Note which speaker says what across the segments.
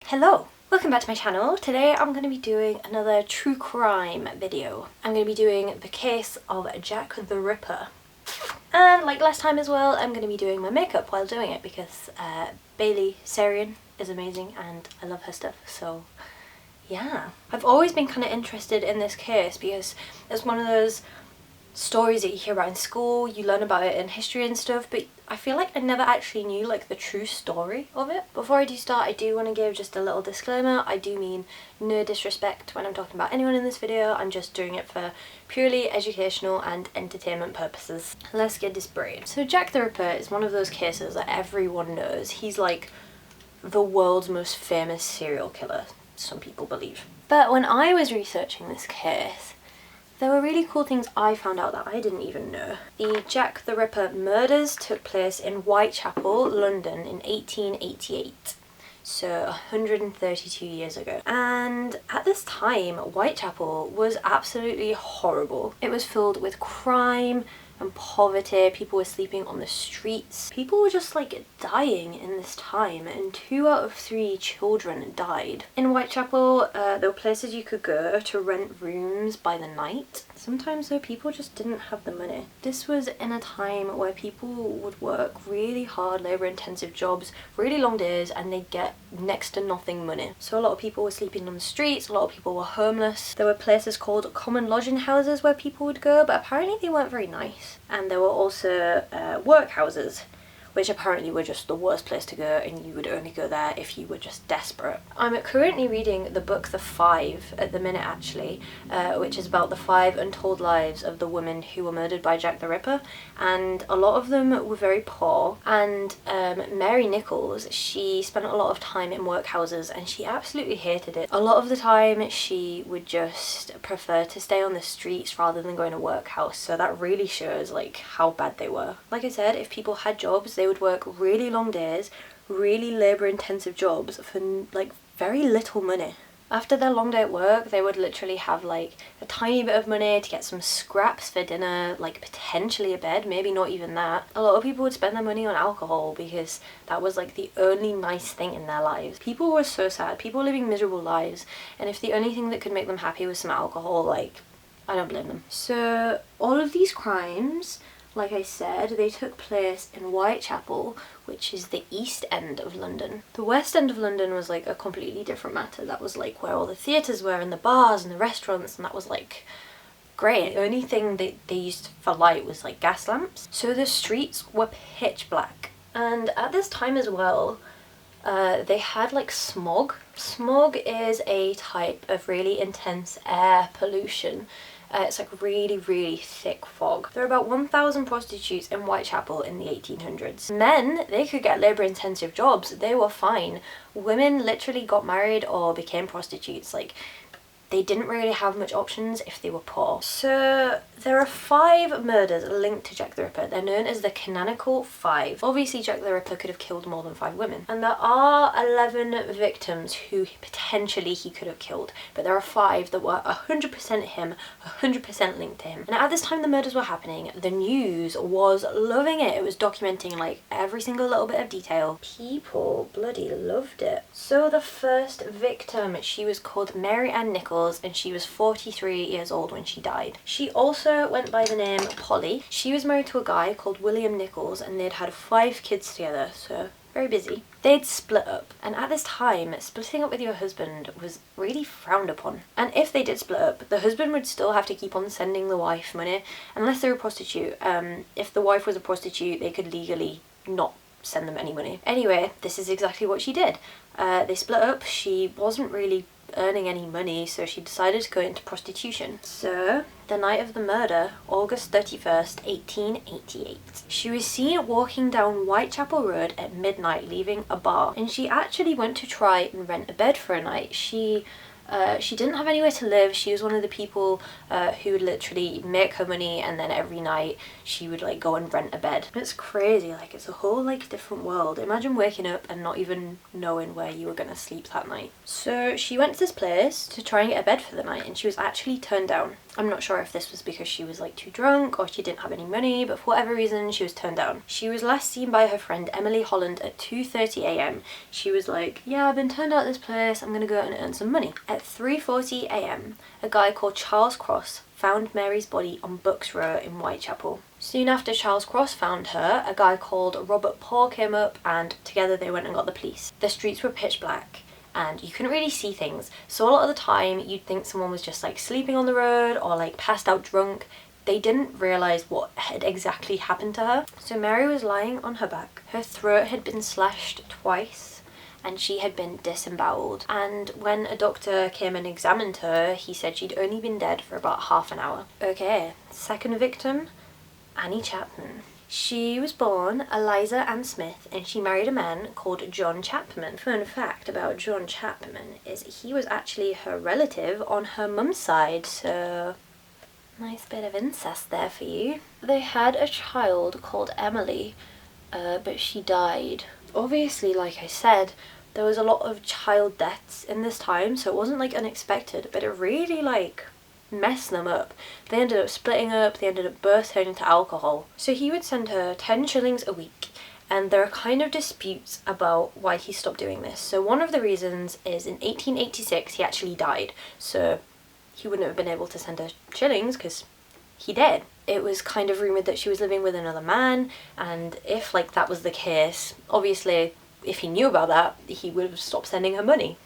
Speaker 1: Hello! Welcome back to my channel. Today I'm going to be doing another true crime video. I'm going to be doing the case of Jack the Ripper. And like last time as well, I'm going to be doing my makeup while doing it because Bailey Sarian is amazing and I love her stuff, so yeah. I've always been kind of interested in this case because it's one of those stories that you hear about in school, you learn about it in history and stuff, but I feel like I never actually knew like the true story of it. Before I do start, I do want to give just a little disclaimer. I do mean no disrespect when I'm talking about anyone in this video. I'm just doing it for purely educational and entertainment purposes. Let's get this brain. So Jack the Ripper is one of those cases that everyone knows. He's like the world's most famous serial killer, some people believe. But when I was researching this case, there were really cool things I found out that I didn't even know. The Jack the Ripper murders took place in Whitechapel, London in 1888. So 132 years ago. And at this time, Whitechapel was absolutely horrible. It was filled with crime and poverty. People were sleeping on the streets. People were just like dying in this time, and 2 out of 3 children died. In Whitechapel, there were places you could go to rent rooms by the night. Sometimes though, people just didn't have the money. This was in a time where people would work really hard, labour-intensive jobs, really long days, and they'd get next to nothing money. So a lot of people were sleeping on the streets, a lot of people were homeless. There were places called common lodging houses where people would go, but apparently they weren't very nice. And there were also workhouses, which apparently were just the worst place to go, and you would only go there if you were just desperate. I'm currently reading the book The Five at the minute actually, which is about the 5 untold lives of the women who were murdered by Jack the Ripper, and a lot of them were very poor. And Mary Nichols, she spent a lot of time in workhouses and she absolutely hated it. A lot of the time she would just prefer to stay on the streets rather than going to a workhouse, so that really shows like how bad they were. Like I said, if people had jobs, they would work really long days, really labour-intensive jobs for like very little money. After their long day at work, they would literally have like a tiny bit of money to get some scraps for dinner, like potentially a bed, maybe not even that. A lot of people would spend their money on alcohol because that was like the only nice thing in their lives. People were so sad, people living miserable lives, and if the only thing that could make them happy was some alcohol, like, I don't blame them. So all of these crimes, like I said, they took place in Whitechapel, which is the East End of London. The West End of London was like a completely different matter. That was like where all the theatres were and the bars and the restaurants, and that was like great. The only thing they used for light was like gas lamps. So the streets were pitch black. And at this time as well, they had like smog. Smog is a type of really intense air pollution. It's like really, really thick fog. There were about 1,000 prostitutes in Whitechapel in the 1800s. Men, they could get labour-intensive jobs. They were fine. Women literally got married or became prostitutes. Like, they didn't really have much options if they were poor. So there are 5 murders linked to Jack the Ripper. They're known as the canonical 5. Obviously Jack the Ripper could have killed more than 5 women. And there are 11 victims who potentially he could have killed. But there are 5 that were 100% him, 100% linked to him. And at this time the murders were happening, the news was loving it. It was documenting like every single little bit of detail. People bloody loved it. So the first victim, she was called Ann Nichols, and she was 43 years old when she died. She also went by the name Polly. She was married to a guy called William Nichols, and they'd had 5 kids together, so very busy. They'd split up, and at this time, splitting up with your husband was really frowned upon. And if they did split up, the husband would still have to keep on sending the wife money, unless they were a prostitute. If the wife was a prostitute, they could legally not send them any money. Anyway, this is exactly what she did. They split up. She wasn't really earning any money, so she decided to go into prostitution. So the night of the murder, August 31st, 1888, she was seen walking down Whitechapel Road at midnight leaving a bar, and she actually went to try and rent a bed for a night. She didn't have anywhere to live. She was one of the people who would literally make her money, and then every night she would like go and rent a bed. It's crazy, like it's a whole like different world. Imagine waking up and not even knowing where you were gonna sleep that night. So she went to this place to try and get a bed for the night, and she was actually turned down. I'm not sure if this was because she was like too drunk or she didn't have any money, but for whatever reason she was turned down. She was last seen by her friend Emily Holland at 2:30 a.m. She was like, yeah, I've been turned out of this place, I'm gonna go out and earn some money. At 3:40 a.m. a guy called Charles Cross found Mary's body on Bucks Row in Whitechapel. Soon after Charles Cross found her, a guy called Robert Paul came up and together they went and got the police. The streets were pitch black and you couldn't really see things, so a lot of the time you'd think someone was just like sleeping on the road or like passed out drunk. They didn't realise what had exactly happened to her. So Mary was lying on her back. Her throat had been slashed twice and she had been disemboweled. And when a doctor came and examined her, he said she'd only been dead for about half an hour. Okay, second victim, Annie Chapman. She was born Eliza Ann Smith and she married a man called John Chapman. Fun fact about John Chapman is he was actually her relative on her mum's side, so nice bit of incest there for you. They had a child called Emily, but she died. Obviously, like I said, there was a lot of child deaths in this time, so it wasn't like unexpected, but it really like messed them up. They ended up splitting up, they ended up both turning to alcohol. So he would send her 10 shillings a week, and there are kind of disputes about why he stopped doing this. So one of the reasons is in 1886 he actually died, so he wouldn't have been able to send her shillings because he did. It was kind of rumoured that she was living with another man, and if like that was the case, obviously if he knew about that he would have stopped sending her money.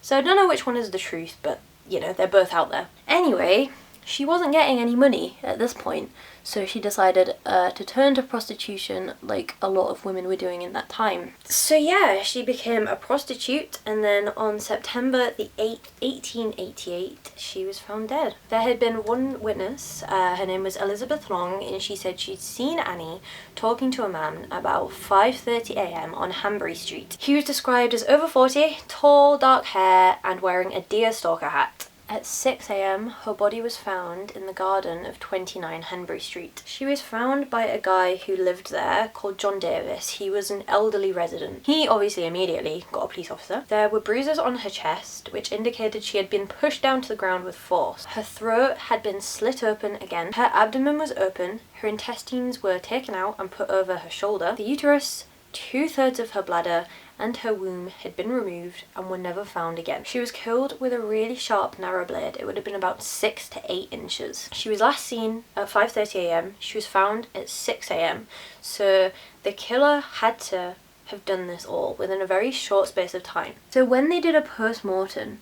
Speaker 1: So I don't know which one is the truth, but you know, they're both out there. Anyway, she wasn't getting any money at this point, so she decided to turn to prostitution like a lot of women were doing in that time. So yeah, she became a prostitute, and then on September the 8th, 1888, she was found dead. There had been one witness, her name was Elizabeth Long, and she said she'd seen Annie talking to a man about 5:30 a.m. on Hanbury Street. He was described as over 40, tall, dark hair, and wearing a deerstalker hat. At 6 a.m, her body was found in the garden of 29 Hanbury Street. She was found by a guy who lived there called John Davis. He was an elderly resident. He obviously immediately got a police officer. There were bruises on her chest, which indicated she had been pushed down to the ground with force. Her throat had been slit open again. Her abdomen was open. Her intestines were taken out and put over her shoulder. The uterus, 2/3 of her bladder, and her womb had been removed and were never found again. She was killed with a really sharp narrow blade. It would have been about 6 to 8 inches. She was last seen at 5:30 a.m. She was found at 6 a.m. So the killer had to have done this all within a very short space of time. So when they did a post-mortem,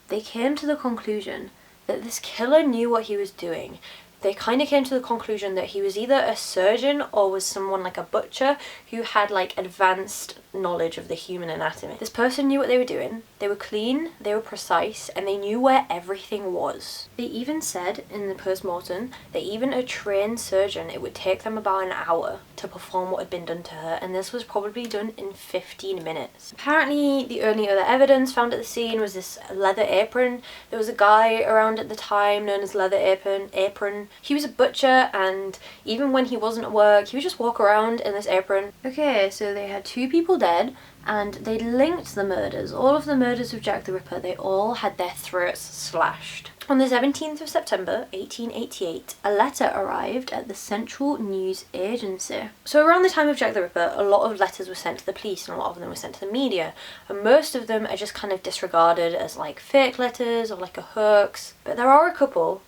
Speaker 1: they came to the conclusion that this killer knew what he was doing. They kind of came to the conclusion that he was either a surgeon or was someone like a butcher who had like advanced knowledge of the human anatomy. This person knew what they were doing. They were clean, they were precise, and they knew where everything was. They even said in the post-mortem that even a trained surgeon, it would take them about an hour to perform what had been done to her, and this was probably done in 15 minutes. Apparently the only other evidence found at the scene was this leather apron. There was a guy around at the time known as Leather Apron. He was a butcher, and even when he wasn't at work, he would just walk around in this apron. Okay, so they had 2 people dead, and they linked the murders. All of the murders of Jack the Ripper, they all had their throats slashed. On the 17th of September, 1888, a letter arrived at the Central News Agency. So around the time of Jack the Ripper, a lot of letters were sent to the police and a lot of them were sent to the media. And most of them are just kind of disregarded as like fake letters or like a hoax. But there are a couple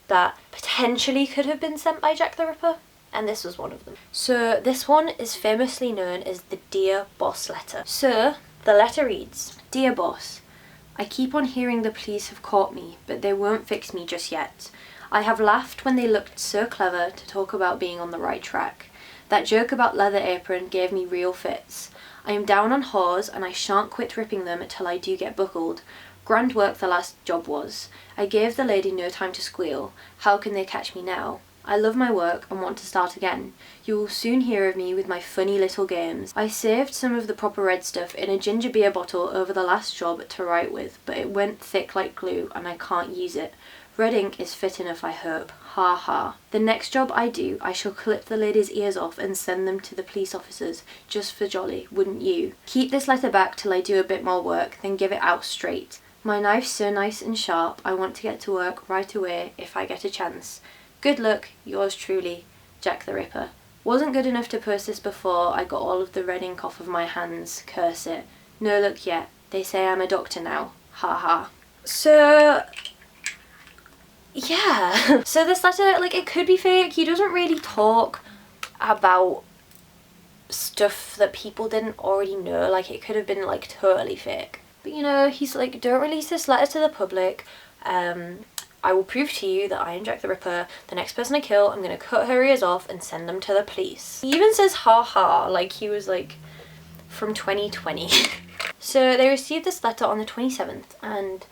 Speaker 1: that potentially could have been sent by Jack the Ripper, and this was one of them. So this one is famously known as the Dear Boss letter. So the letter reads, "Dear Boss, I keep on hearing the police have caught me, but they won't fix me just yet. I have laughed when they looked so clever to talk about being on the right track. That joke about Leather Apron gave me real fits. I am down on whores and I shan't quit ripping them till I do get buckled. Grand work the last job was. I gave the lady no time to squeal. How can they catch me now? I love my work and want to start again. You will soon hear of me with my funny little games. I saved some of the proper red stuff in a ginger beer bottle over the last job to write with, but it went thick like glue and I can't use it. Red ink is fit enough, I hope. Ha ha. The next job I do, I shall clip the ladies' ears off and send them to the police officers, just for jolly, wouldn't you? Keep this letter back till I do a bit more work, then give it out straight. My knife's so nice and sharp, I want to get to work right away if I get a chance. Good luck, yours truly, Jack the Ripper. Wasn't good enough to post this before I got all of the red ink off of my hands, curse it. No luck yet. They say I'm a doctor now. Ha ha. So, yeah. So this letter, like, it could be fake. He doesn't really talk about stuff that people didn't already know. Like, it could have been, like, totally fake. But, you know, he's like, don't release this letter to the public. I will prove to you that I am Jack the Ripper. The next person I kill, I'm going to cut her ears off and send them to the police. He even says ha ha, like he was like from 2020. So they received this letter on the 27th and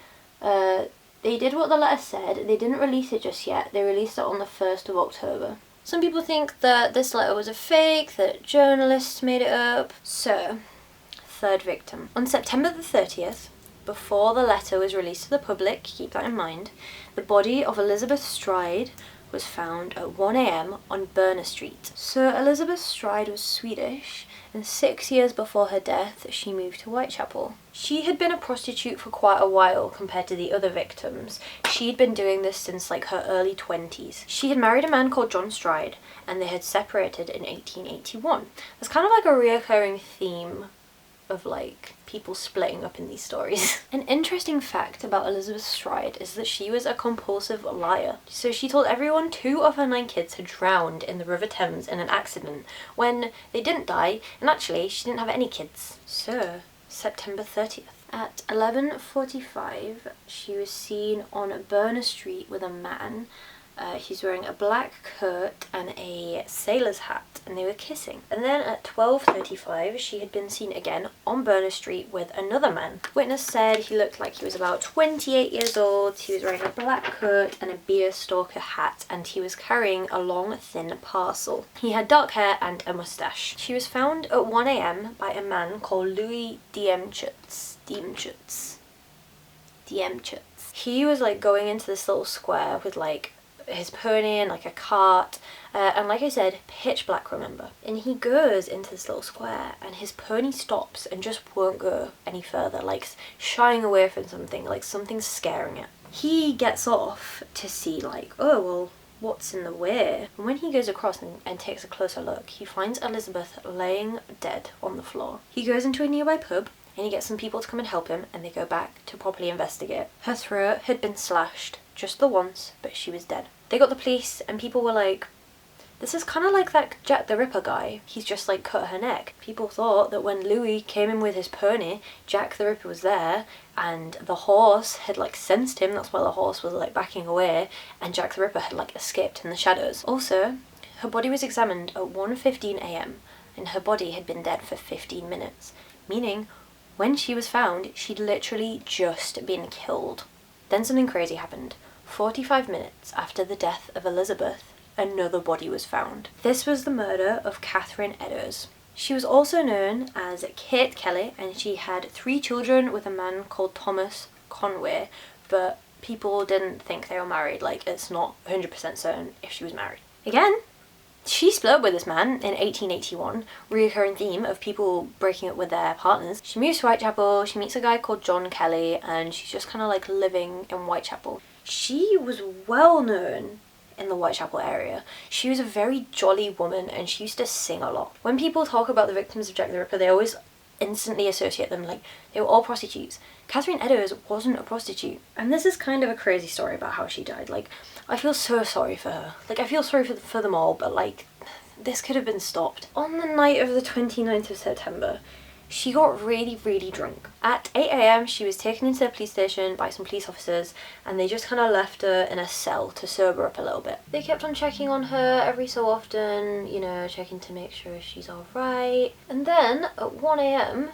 Speaker 1: they did what the letter said. They didn't release it just yet. They released it on the 1st of October. Some people think that this letter was a fake, that journalists made it up. So, third victim. On September the 30th, before the letter was released to the public, keep that in mind, the body of Elizabeth Stride was found at 1 a.m. on Berner Street. So Elizabeth Stride was Swedish, and 6 years before her death, she moved to Whitechapel. She had been a prostitute for quite a while compared to the other victims. She'd been doing this since like her early 20s. She had married a man called John Stride, and they had separated in 1881. That's kind of like a reoccurring theme of like people splitting up in these stories. An interesting fact about Elizabeth Stride is that she was a compulsive liar. So she told everyone 2 of her 9 kids had drowned in the River Thames in an accident when they didn't die, and actually she didn't have any kids. So, September 30th. At 11:45 she was seen on Berner Street with a man. He's wearing a black coat and a sailor's hat, and they were kissing. And then at 12:35 she had been seen again on Berner Street with another man. Witness said he looked like he was about 28 years old, he was wearing a black coat and a beer stalker hat, and he was carrying a long thin parcel. He had dark hair and a moustache. She was found at 1 a.m. by a man called Louis Diemschutz. He was like going into this little square with like his pony and like a cart, and like I said, pitch black, remember. And he goes into this little square and his pony stops and just won't go any further, like shying away from something, like something's scaring it. He gets off to see like, oh well, what's in the way? And when he goes across and takes a closer look, he finds Elizabeth laying dead on the floor. He goes into a nearby pub and he gets some people to come and help him, and they go back to properly investigate. Her throat had been slashed just the once, but she was dead. They got the police and people were like, this is kind of like that Jack the Ripper guy. He's just like cut her neck. People thought that when Louis came in with his pony, Jack the Ripper was there and the horse had like sensed him. That's why the horse was like backing away, and Jack the Ripper had like escaped in the shadows. Also, her body was examined at 1:15 a.m. and her body had been dead for 15 minutes, meaning when she was found, she'd literally just been killed. Then something crazy happened. 45 minutes after the death of Elizabeth, another body was found. This was the murder of Catherine Eddowes. She was also known as Kate Kelly, and she had 3 children with a man called Thomas Conway, but people didn't think they were married. Like, it's not 100% certain if she was married. Again, she split up with this man in 1881, reoccurring theme of people breaking up with their partners. She moves to Whitechapel, she meets a guy called John Kelly, and she's just kind of like living in Whitechapel. She was well known in the Whitechapel area. She was a very jolly woman and she used to sing a lot. When people talk about the victims of Jack the Ripper, they always instantly associate them like they were all prostitutes. Catherine Eddowes wasn't a prostitute. And this is kind of a crazy story about how she died. Like, I feel so sorry for her. Like, I feel sorry for them all, but like, this could have been stopped. On the night of the 29th of September, she got really, really drunk. At 8 a.m, she was taken into the police station by some police officers, and they just kind of left her in a cell to sober up a little bit. They kept on checking on her every so often, you know, checking to make sure she's alright. And then at 1 a.m,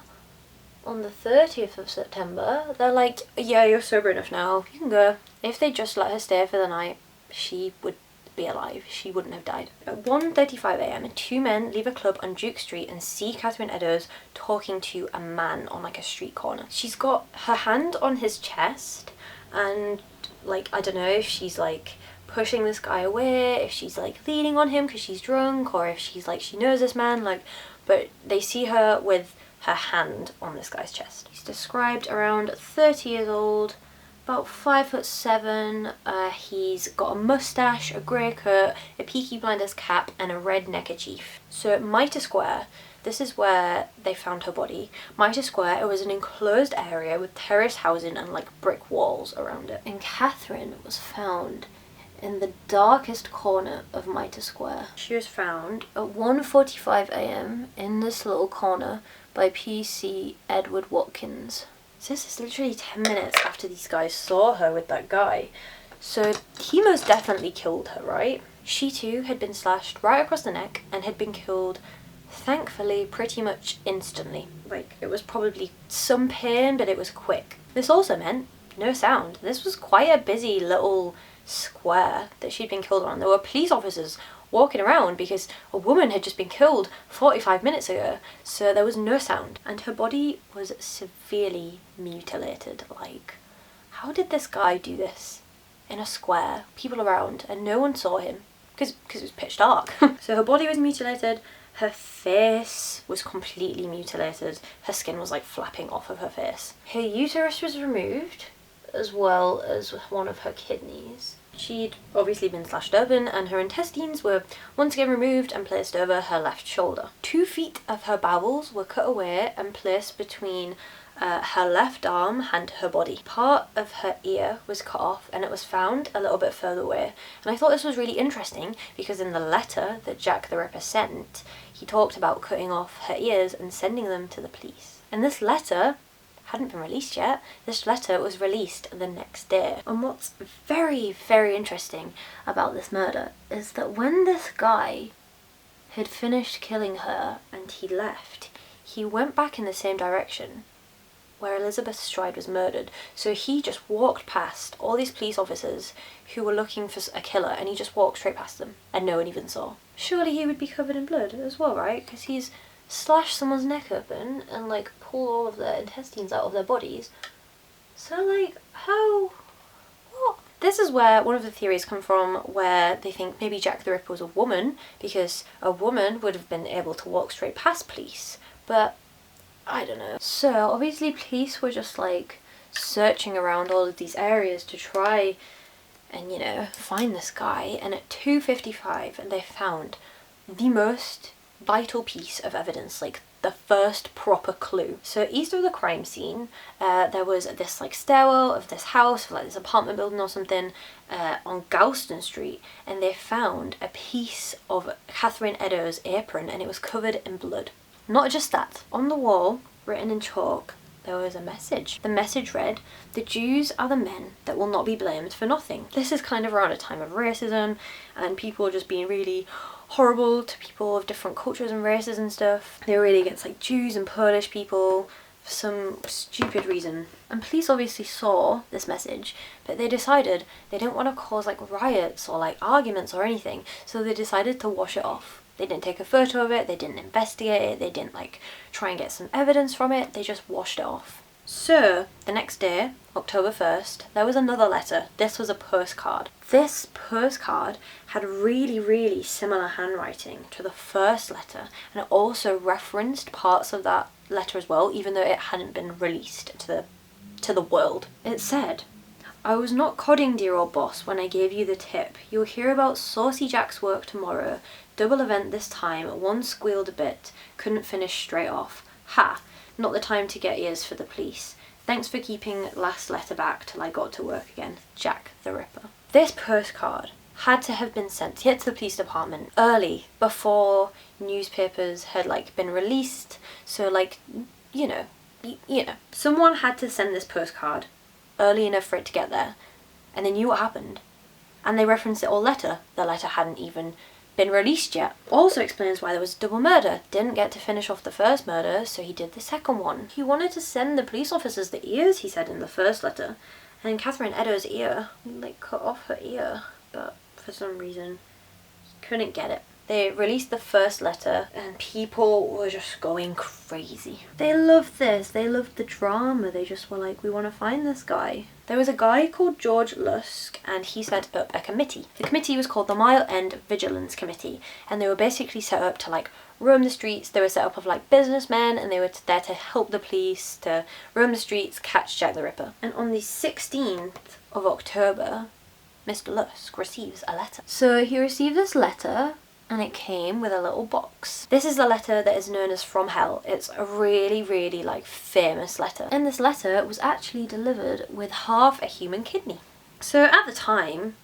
Speaker 1: on the 30th of September, they're like, yeah, you're sober enough now, you can go. If they just let her stay for the night, she would be alive. She wouldn't have died. At 1:35 a.m, 2 men leave a club on Duke Street and see Catherine Eddowes talking to a man on like a street corner. She's got her hand on his chest, and like, I don't know if she's like pushing this guy away, if she's like leaning on him because she's drunk, or if she's like, she knows this man, like, but they see her with her hand on this guy's chest. He's described around 30 years old, about 5'7". He's got a mustache, a grey coat, a Peaky Blinders cap and a red neckerchief. So at Mitre Square, this is where they found her body. Mitre Square, it was an enclosed area with terraced housing and like brick walls around it. And Catherine was found in the darkest corner of Mitre Square. She was found at 1:45 a.m. in this little corner by PC Edward Watkins. So this is literally 10 minutes after these guys saw her with that guy. So he most definitely killed her, right? She too had been slashed right across the neck and had been killed, thankfully, pretty much instantly. Like, it was probably some pain, but it was quick. This also meant no sound. This was quite a busy little square that she'd been killed on. There were police officers walking around because a woman had just been killed 45 minutes ago, so there was no sound. And her body was severely mutilated. Like, how did this guy do this in a square, people around, and no one saw him? Because it was pitch dark. So her body was mutilated, her face was completely mutilated, her skin was like flapping off of her face. Her uterus was removed, as well as one of her kidneys. She'd obviously been slashed open and her intestines were once again removed and placed over her left shoulder. 2 feet of her bowels were cut away and placed between her left arm and her body. Part of her ear was cut off and it was found a little bit further away. And I thought this was really interesting because in the letter that Jack the Ripper sent, he talked about cutting off her ears and sending them to the police. And this letter hadn't been released yet. This letter was released the next day. And what's very, very interesting about this murder is that when this guy had finished killing her and he left, he went back in the same direction where Elizabeth Stride was murdered. So he just walked past all these police officers who were looking for a killer and he just walked straight past them and no one even saw. Surely he would be covered in blood as well, right? Because he's slashed someone's neck open and like pulled all of their intestines out of their bodies. So like, how? What? This is where one of the theories come from where they think maybe Jack the Ripper was a woman because a woman would have been able to walk straight past police. But I don't know. So obviously police were just like searching around all of these areas to try and, you know, find this guy. And at 2:55 they found the most vital piece of evidence, like the first proper clue. So east of the crime scene, there was this like stairwell of this house, like this apartment building or something, on Galston Street, and they found a piece of Catherine Eddowes' apron and it was covered in blood. Not just that, on the wall, written in chalk, there was a message. The message read, "The Jews are the men that will not be blamed for nothing." This is kind of around a time of racism and people just being really horrible to people of different cultures and races and stuff. They were really against like Jews and Polish people for some stupid reason. And police obviously saw this message, but they decided they didn't want to cause like riots or like arguments or anything, so they decided to wash it off. They didn't take a photo of it, they didn't investigate it, they didn't like try and get some evidence from it, they just washed it off. So the next day, October 1st, there was another letter. This was a postcard. This postcard had really, really similar handwriting to the first letter, and it also referenced parts of that letter as well, even though it hadn't been released to the world. It said, "I was not codding, dear old boss, when I gave you the tip. You'll hear about Saucy Jack's work tomorrow. Double event this time, one squealed a bit, couldn't finish straight off. Ha, not the time to get ears for the police. Thanks for keeping last letter back till I got to work again. Jack the Ripper." This postcard had to have been sent to the police department early, before newspapers had like been released. So like, you know, someone had to send this postcard early enough for it to get there, and they knew what happened, and they referenced it all letter. The letter hadn't even been released yet. Also explains why there was double murder. Didn't get to finish off the first murder, so he did the second one. He wanted to send the police officers the ears, he said in the first letter, and Catherine Eddowes' ear, like cut off her ear, but for some reason he couldn't get it. They released the first letter and people were just going crazy. They loved this. They loved the drama. They just were like, we want to find this guy. There was a guy called George Lusk and he set up a committee. The committee was called the Mile End Vigilance Committee, and they were basically set up to like roam the streets. They were set up of like businessmen, and they were there to help the police to roam the streets, catch Jack the Ripper. And on the 16th of October, Mr. Lusk receives a letter. So he received this letter and it came with a little box. This is the letter that is known as From Hell. It's a really, really like famous letter. And this letter was actually delivered with half a human kidney. So at the time,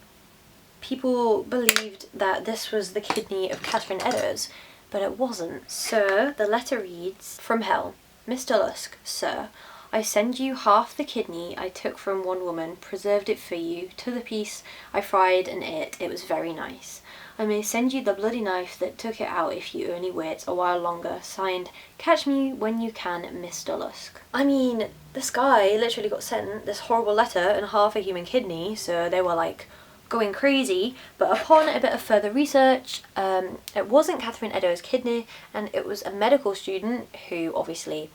Speaker 1: people believed that this was the kidney of Catherine Eddowes, but it wasn't. So the letter reads, From Hell, Mr. Lusk, Sir, I send you half the kidney I took from one woman, preserved it for you, to the piece I fried and ate, it was very nice. I may send you the bloody knife that took it out if you only wait a while longer. Signed, Catch me when you can, Mr. Lusk. I mean, this guy literally got sent this horrible letter and half a human kidney, so they were like going crazy. But upon a bit of further research, it wasn't Catherine Eddowes' kidney, and it was a medical student who obviously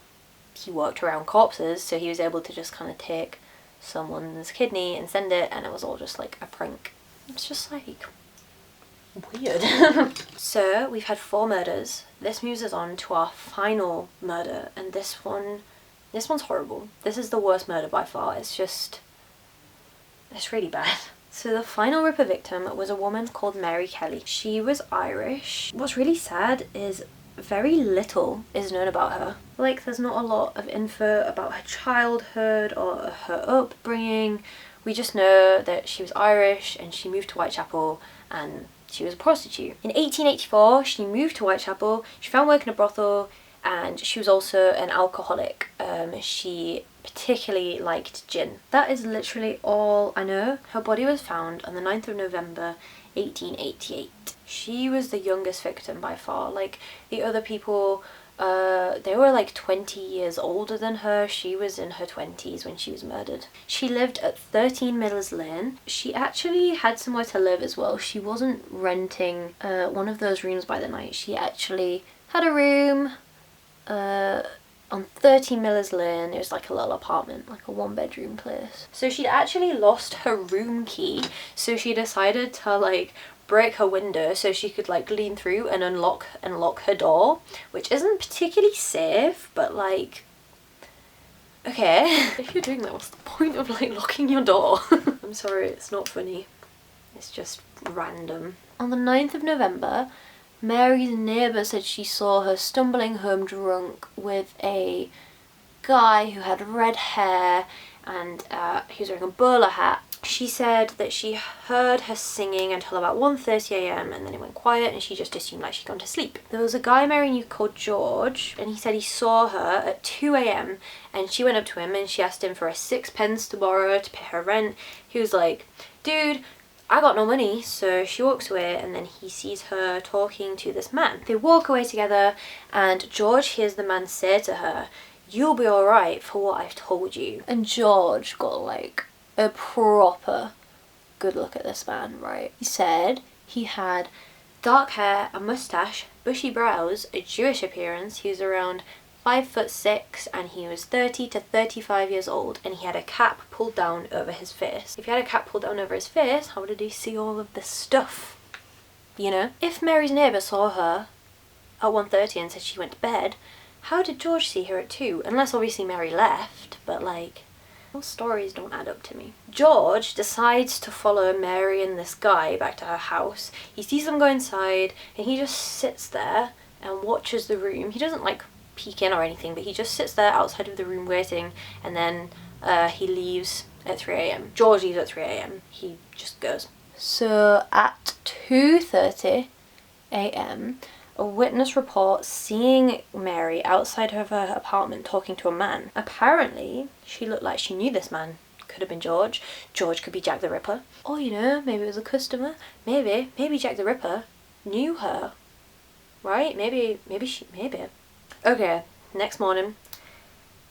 Speaker 1: he worked around corpses, so he was able to just kind of take someone's kidney and send it, and it was all just like a prank. It's just like weird. So we've had 4 murders. This moves us on to our final murder, and this one's horrible. This is the worst murder by far. It's really bad. So the final Ripper victim was a woman called Mary Kelly. She was Irish. What's really sad is very little is known about her. Like, there's not a lot of info about her childhood or her upbringing. We just know that she was Irish and she moved to Whitechapel and she was a prostitute. In 1884, she moved to Whitechapel. She found work in a brothel, and she was also an alcoholic. She particularly liked gin. That is literally all I know. Her body was found on the 9th of November 1888. She was the youngest victim by far. Like, the other people, they were like 20 years older than her. She was in her 20s when she was murdered. She lived at 13 Millers Lane. She actually had somewhere to live as well. She wasn't renting one of those rooms by the night. She actually had a room on 13 Millers Lane. It was like a little apartment, like a 1-bedroom place. So she'd actually lost her room key, so she decided to like break her window so she could like lean through and unlock and lock her door, which isn't particularly safe, but like, okay. If you're doing that, what's the point of like locking your door? I'm sorry, it's not funny. It's just random. On the 9th of November, Mary's neighbour said she saw her stumbling home drunk with a guy who had red hair and he was wearing a bowler hat. She said that she heard her singing until about 1:30 a.m. and then it went quiet and she just assumed like she'd gone to sleep. There was a guy Mary knew called George, and he said he saw her at 2 a.m. and she went up to him and she asked him for a 6 pence to borrow to pay her rent. He was like, dude, I got no money. So she walks away and then he sees her talking to this man. They walk away together and George hears the man say to her, you'll be alright for what I've told you. And George got like a proper good look at this man, right? He said he had dark hair, a moustache, bushy brows, a Jewish appearance. He was around 5'6" and he was 30 to 35 years old, and he had a cap pulled down over his face. If he had a cap pulled down over his face, how did he see all of this stuff? You know? If Mary's neighbour saw her at 1:30 and said she went to bed, how did George see her at 2? Unless obviously Mary left, but like, those stories don't add up to me. George decides to follow Mary and this guy back to her house. He sees them go inside and he just sits there and watches the room. He doesn't like peek in or anything, but he just sits there outside of the room waiting, and then he leaves at 3 a.m. George leaves at 3 a.m. He just goes. So at 2:30 a.m. a witness reports seeing Mary outside of her apartment talking to a man. Apparently, she looked like she knew this man. Could have been George. George could be Jack the Ripper. Or, you know, maybe it was a customer. Maybe Jack the Ripper knew her. Right? Maybe. Okay, next morning,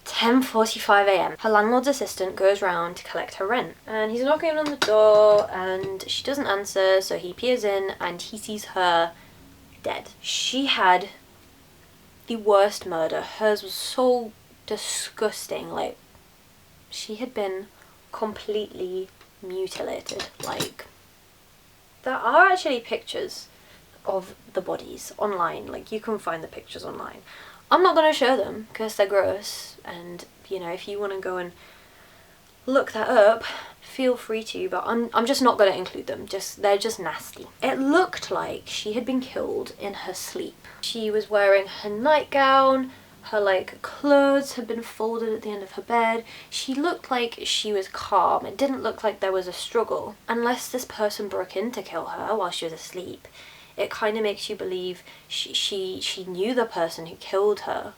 Speaker 1: 10:45 a.m. Her landlord's assistant goes round to collect her rent, and he's knocking on the door and she doesn't answer, so he peers in and he sees her dead. She had the worst murder. Hers was so disgusting. Like, she had been completely mutilated. Like, there are actually pictures of the bodies online. Like, you can find the pictures online. I'm not going to show them because they're gross, and you know, if you want to go and look that up, feel free to, but I'm just not going to include them. They're just nasty. It looked like she had been killed in her sleep. She was wearing her nightgown, her like clothes had been folded at the end of her bed. She looked like she was calm. It didn't look like there was a struggle. Unless this person broke in to kill her while she was asleep, it kind of makes you believe she knew the person who killed her.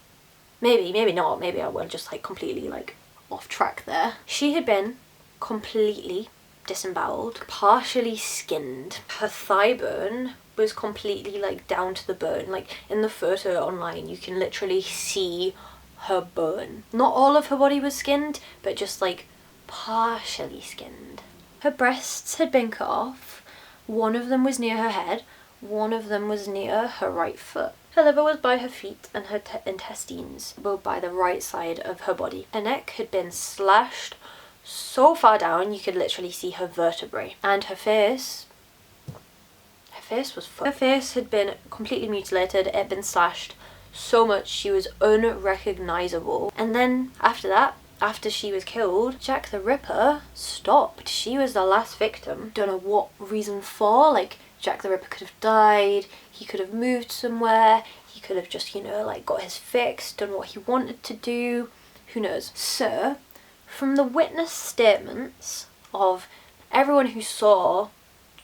Speaker 1: Maybe not. Maybe I went just like completely like off track there. She had been completely disemboweled, partially skinned. Her thigh bone was completely like down to the bone. Like in the photo online, you can literally see her bone. Not all of her body was skinned, but just like partially skinned. Her breasts had been cut off. One of them was near her head. One of them was near her right foot. Her liver was by her feet, and her intestines were by the right side of her body. Her neck had been slashed so far down you could literally see her vertebrae. And her face was fucked. Her face had been completely mutilated. It had been slashed so much she was unrecognizable. And then after that, after she was killed, Jack the Ripper stopped. She was the last victim. Don't know what reason for. Like, Jack the Ripper could have died, he could have moved somewhere, he could have just, you know, like got his fix, done what he wanted to do, who knows. So, from the witness statements of everyone who saw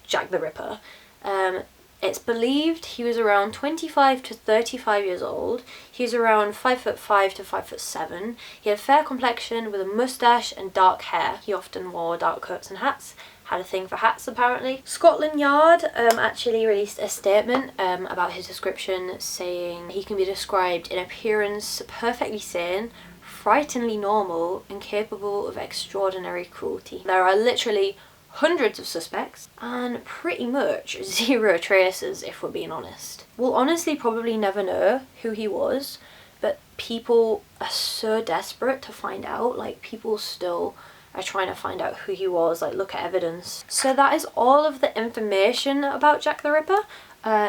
Speaker 1: Jack the Ripper, it's believed he was around 25 to 35 years old. He was around 5'5" to 5'7". He had a fair complexion with a moustache and dark hair. He often wore dark coats and hats. Had a thing for hats apparently. Scotland Yard actually released a statement about his description, saying he can be described in appearance perfectly sane, frighteningly normal, and capable of extraordinary cruelty. There are literally hundreds of suspects and pretty much zero traces, if we're being honest. We'll honestly probably never know who he was, but people are so desperate to find out. Like, people still are trying to find out who he was, like look at evidence. So that is all of the information about Jack the Ripper.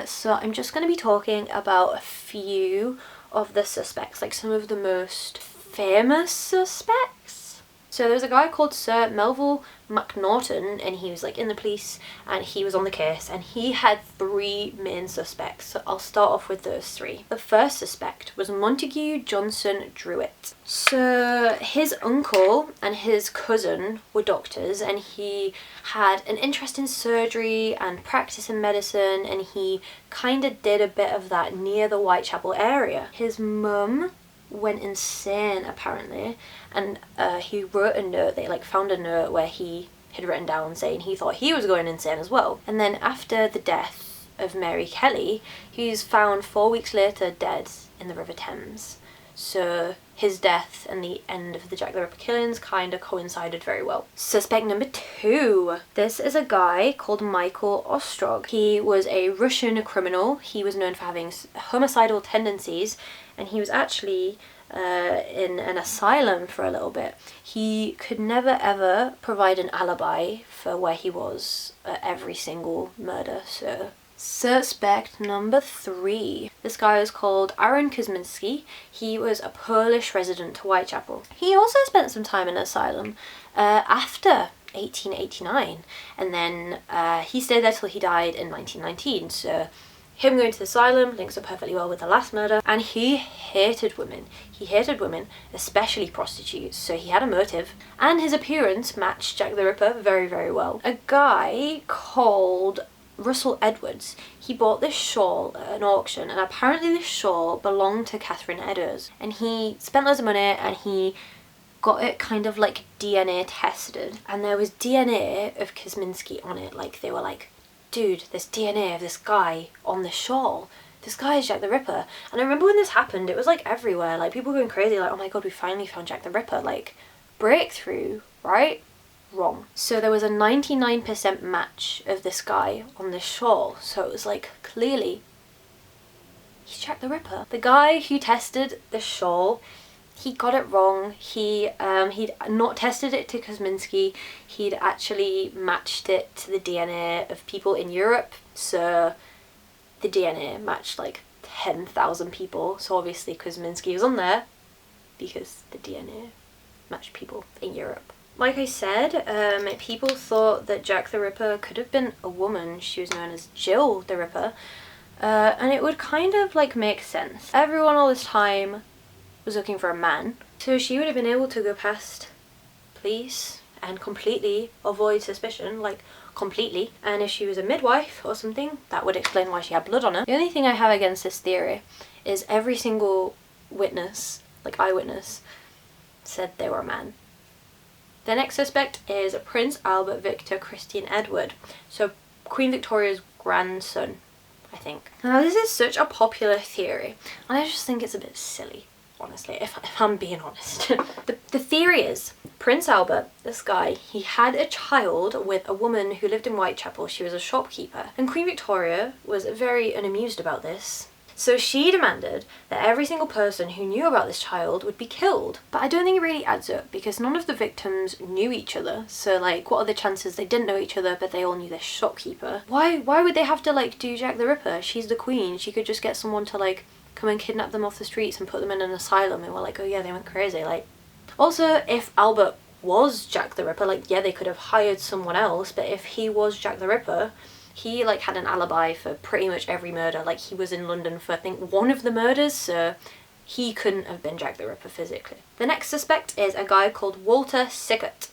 Speaker 1: So I'm just going to be talking about a few of the suspects, like some of the most famous suspects. So there's a guy called Sir Melville MacNaughton, and he was like in the police, and he was on the case, and he had 3 main suspects. So I'll start off with those 3. The first suspect was Montague Johnson Druitt. So his uncle and his cousin were doctors, and he had an interest in surgery and practice in medicine, and he kind of did a bit of that near the Whitechapel area. His mum went insane apparently, and he wrote a note. They like found a note where he had written down saying he thought he was going insane as well. And then after the death of Mary Kelly, he was found 4 weeks later dead in the River Thames. So his death and the end of the Jack the Ripper killings kind of coincided very well. Suspect number 2. This is a guy called Michael Ostrog. He was a Russian criminal. He was known for having homicidal tendencies, and he was actually in an asylum for a little bit. He could never ever provide an alibi for where he was at every single murder. So suspect number 3. This guy was called Aaron Kosminski. He was a Polish resident to Whitechapel. He also spent some time in an asylum after 1889, and then he stayed there till he died in 1919. So him going to the asylum links up perfectly well with the last murder. And he hated women. He hated women, especially prostitutes, so he had a motive. And his appearance matched Jack the Ripper very, very well. A guy called Russell Edwards, he bought this shawl at an auction, and apparently this shawl belonged to Catherine Eddowes. And he spent loads of money, and he got it kind of like DNA tested. And there was DNA of Kosminski on it. Like, they were like, dude, there's DNA of this guy on the shawl. This guy is Jack the Ripper. And I remember when this happened, it was like everywhere. Like, people were going crazy, like, oh my god, we finally found Jack the Ripper. Like, breakthrough, right? Wrong. So there was a 99% match of this guy on this shawl. So it was like, clearly he's Jack the Ripper. The guy who tested the shawl, he got it wrong. He'd not tested it to Kosminski. He'd actually matched it to the DNA of people in Europe. So the DNA matched like 10,000 people. So obviously Kosminski was on there because the DNA matched people in Europe. Like I said, people thought that Jack the Ripper could have been a woman. She was known as Jill the Ripper. And it would kind of like make sense. Everyone all this time was looking for a man, so she would have been able to go past police and completely avoid suspicion, like completely. And if she was a midwife or something, that would explain why she had blood on her. The only thing I have against this theory is every single witness, like eyewitness, said they were a man. The next suspect is Prince Albert Victor Christian Edward, so Queen Victoria's grandson, I think. Now this is such a popular theory, and I just think it's a bit silly. Honestly, if I'm being honest. The theory is Prince Albert, this guy, he had a child with a woman who lived in Whitechapel. She was a shopkeeper, and Queen Victoria was very unamused about this. So she demanded that every single person who knew about this child would be killed. But I don't think it really adds up, because none of the victims knew each other. So like, what are the chances they didn't know each other but they all knew this shopkeeper? Why would they have to like do Jack the Ripper? She's the queen. She could just get someone to like come and kidnap them off the streets and put them in an asylum, and we're like, oh yeah, they went crazy. Like, also, if Albert was Jack the Ripper, like, yeah, they could have hired someone else, but if he was Jack the Ripper, he like had an alibi for pretty much every murder. Like, he was in London for I think one of the murders, so he couldn't have been Jack the Ripper physically. The next suspect is a guy called Walter Sickert.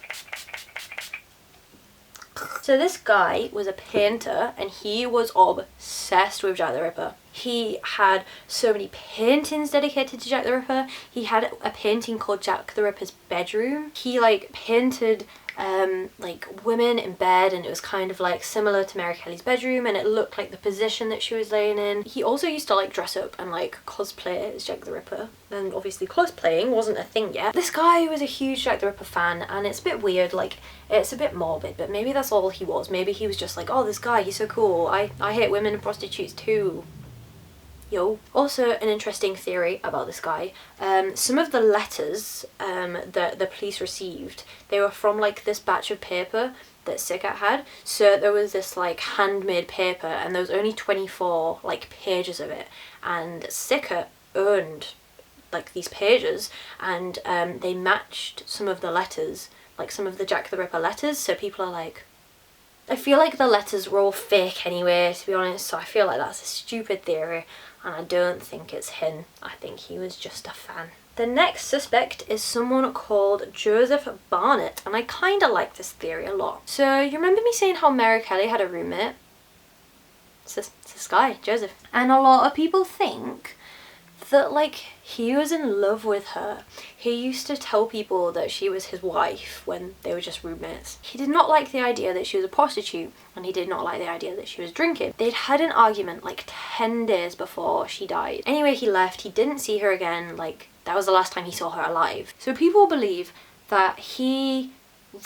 Speaker 1: So this guy was a painter, and he was obsessed with Jack the Ripper. He had so many paintings dedicated to Jack the Ripper. He had a painting called Jack the Ripper's Bedroom. He like painted like women in bed, and it was kind of like similar to Mary Kelly's bedroom, and it looked like the position that she was laying in. He also used to like dress up and like cosplay as Jack the Ripper, and obviously cosplaying wasn't a thing yet. This guy was a huge Jack the Ripper fan, and it's a bit weird, like it's a bit morbid, but maybe that's all he was. Maybe he was just like, oh, this guy, he's so cool, I hate women and prostitutes too. Yo. Also, an interesting theory about this guy, some of the letters that the police received, they were from like this batch of paper that Sickert had. So there was this like handmade paper, and there was only 24 like pages of it, and Sickert owned like these pages, and they matched some of the letters, like some of the Jack the Ripper letters, so people are like, I feel like the letters were all fake anyway, to be honest, so I feel like that's a stupid theory, and I don't think it's him. I think he was just a fan. The next suspect is someone called Joseph Barnett, and I kind of like this theory a lot. So you remember me saying how Mary Kelly had a roommate? It's this guy, Joseph. And a lot of people think that like he was in love with her. He used to tell people that she was his wife when they were just roommates. He did not like the idea that she was a prostitute, and he did not like the idea that she was drinking. They'd had an argument like 10 days before she died. Anyway, he left. He didn't see her again. Like, that was the last time he saw her alive. So people believe that he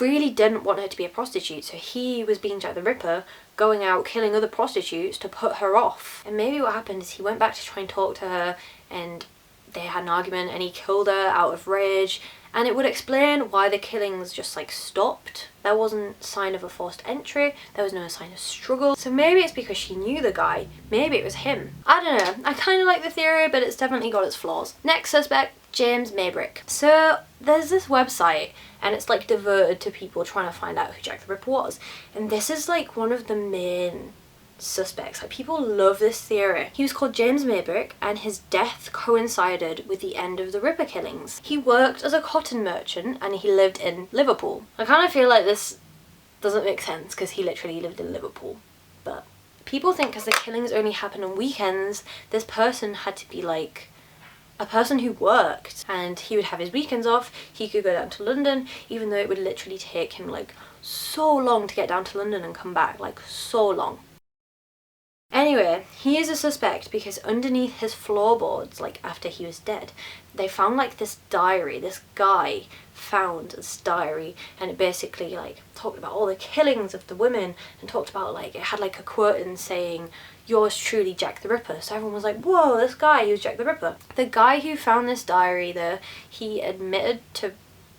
Speaker 1: really didn't want her to be a prostitute, so he was being Jack the Ripper, going out killing other prostitutes to put her off. And maybe what happened is he went back to try and talk to her, and they had an argument, and he killed her out of rage, and it would explain why the killings just like stopped. There wasn't sign of a forced entry, there was no sign of struggle, so maybe it's because she knew the guy, maybe it was him. I don't know, I kind of like the theory, but it's definitely got its flaws. Next suspect, James Maybrick. So there's this website, and it's like devoted to people trying to find out who Jack the Ripper was, and this is like one of the main suspects. Like, people love this theory. He was called James Maybrick, and his death coincided with the end of the Ripper killings. He worked as a cotton merchant, and he lived in Liverpool. I kind of feel like this doesn't make sense because he literally lived in Liverpool, but people think because the killings only happened on weekends, this person had to be like a person who worked, and he would have his weekends off. He could go down to London, even though it would literally take him like so long to get down to London and come back, like so long. Anyway, he is a suspect because underneath his floorboards, like after he was dead, they found like this diary. This guy found this diary, and it basically like talked about all the killings of the women, and talked about like, it had like a quote in saying, "Yours truly, Jack the Ripper." So everyone was like, whoa, this guy, he was Jack the Ripper. The guy who found this diary though, he admitted to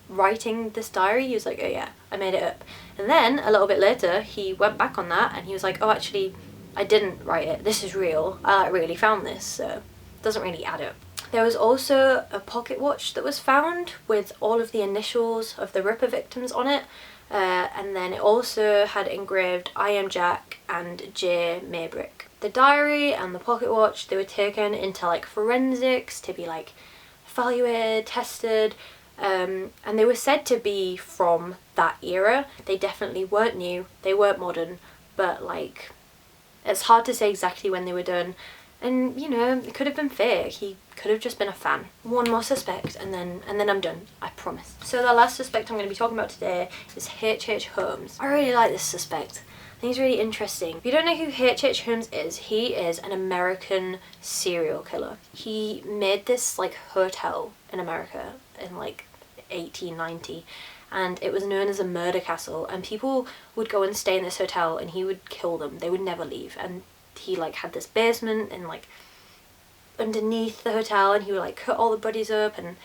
Speaker 1: writing this diary. He was like, oh yeah, I made it up. And then a little bit later he went back on that and he was like, oh actually I didn't write it, this is real, I really found this. So it doesn't really add up. There was also a pocket watch that was found with all of the initials of the Ripper victims on it, and then it also had engraved "I am Jack" and "J. Maybrick." The diary and the pocket watch, they were taken into like forensics to be like evaluated, tested, and they were said to be from that era. They definitely weren't new, they weren't modern, but like it's hard to say exactly when they were done. And you know, it could have been fake. He could have just been a fan. One more suspect and then I'm done, I promise. So the last suspect I'm going to be talking about today is H.H. Holmes. I really like this suspect. I think he's really interesting. If you don't know who H.H. Holmes is, he is an American serial killer. He made this like hotel in America in like 1890, and it was known as a murder castle, and people would go and stay in this hotel and he would kill them. They would never leave. And he like had this basement and like underneath the hotel, and he would like cut all the bodies up, and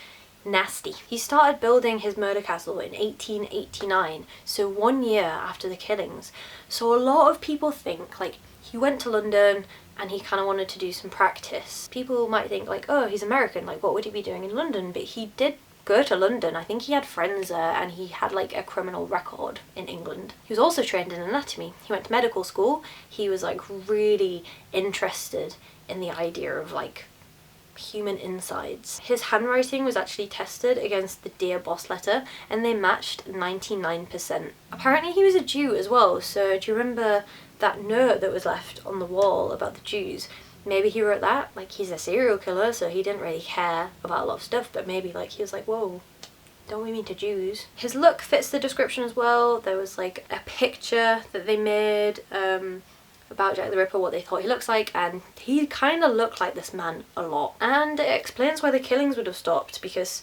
Speaker 1: nasty. He started building his murder castle in 1889, so 1 year after the killings. So a lot of people think like he went to London and he kind of wanted to do some practice. People might think like, oh, he's American, like what would he be doing in London? But he did go to London. I think he had friends there, and he had like a criminal record in England. He was also trained in anatomy. He went to medical school. He was like really interested in the idea of like human insides. His handwriting was actually tested against the Dear Boss letter, and they matched 99%. Apparently he was a Jew as well, so do you remember that note that was left on the wall about the Jews? Maybe he wrote that. Like, he's a serial killer, so he didn't really care about a lot of stuff, but maybe like he was like, whoa, don't we mean to Jews? His look fits the description as well. There was like a picture that they made about Jack the Ripper, what they thought he looks like, and he kind of looked like this man a lot. And it explains why the killings would have stopped, because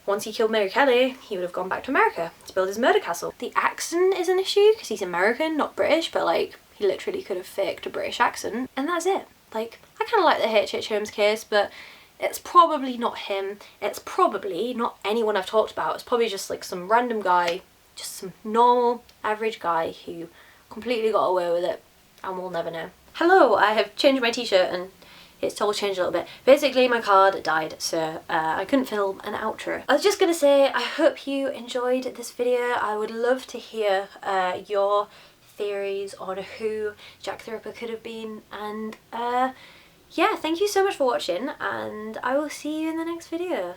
Speaker 1: once he killed Mary Kelly, he would have gone back to America to build his murder castle. The accent is an issue because he's American, not British, but like he literally could have faked a British accent, and that's it. Like, I kind of like the H.H. Holmes case, but it's probably not him. It's probably not anyone I've talked about. It's probably just like some random guy, just some normal, average guy who completely got away with it, and we'll never know. Hello, I have changed my t-shirt and it's all changed a little bit. Basically, my card died, so I couldn't film an outro. I was just gonna say, I hope you enjoyed this video. I would love to hear your theories on who Jack the Ripper could have been, and yeah, thank you so much for watching, and I will see you in the next video.